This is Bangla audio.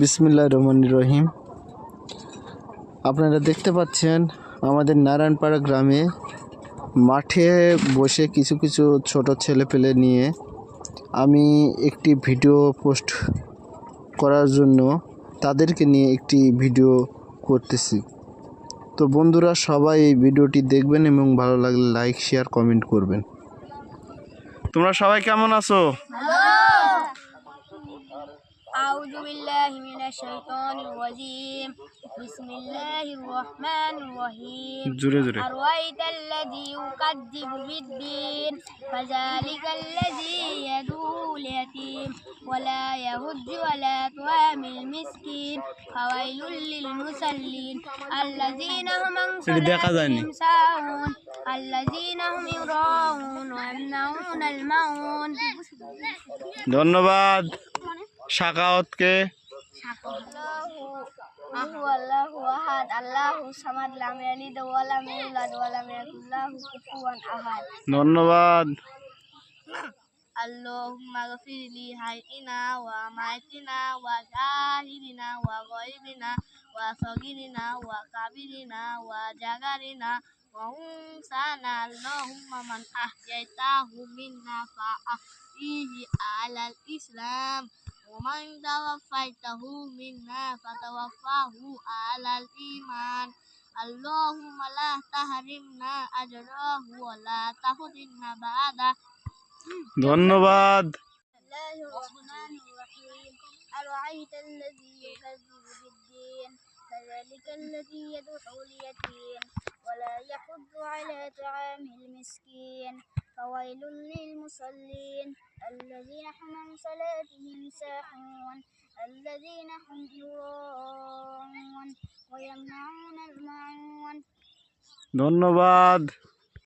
বিসমিল্লাহির রহমানির রহিম। আপনারা দেখতে পাচ্ছেন আমাদের নারায়ণপাড়া গ্রামে মাঠে বসে কিছু কিছু ছোট ছেলেপেলে নিয়ে আমি একটি ভিডিও পোস্ট করার জন্য তাদেরকে নিয়ে একটি ভিডিও করতেছি। তো বন্ধুরা, সবাই এই ভিডিওটি দেখবেন এবং ভালো লাগলে লাইক, শেয়ার, কমেন্ট করবেন। তোমরা সবাই কেমন আছো? أعوذ بالله من الشيطان الرجيم بسم الله الرحمن الرحيم أرأيت الذي يكذب بالدين فذلك الذي يدعو اليتيم ولا يهج ولا طعام المسكين فويل للمصلين الذين هم عن صلاتهم ساهون الذين هم يراءون ويمنعون الماعون। ধন্যবাদ শাকাওয়াতকে। আল্লাহু আহাদ আল্লাহু সামাদ লাম ইয়ালিদ ওয়া লাম ইউলাদ ওয়া লাম ইয়াকুল লাহু কুফুয়ান আহাদ। ধন্যবাদ। আল্লাহুম্মা গফিরলি হাইনা ওয়া মাইতিনা ওয়া জাহিরিনা ওয়া গায়বিনা ওয়া সগিরিনা ওয়া কাবিরিনা ওয়া জাগারিনা ওয়া উনসানা আল্লাহুম্মা মান আহয়াইতাহু মিন্না ফা আহইহি আলাল ইসলাম ومن توفيته منا فتوفاه على الإيمان اللهم لا تحرمنا أجره ولا تفتنا بعده। ধন্যবাদ। الله الرحمن الرحيم أرأيت الذي يكذب بالدين فذلك الذي يدعو اليتيم ولا يحض على طعام المسكين فويل للمصلين الذين هم عن صلاتهم ساهون الذين هم يراءون ويمنعون الماعون। ধন্যবাদ।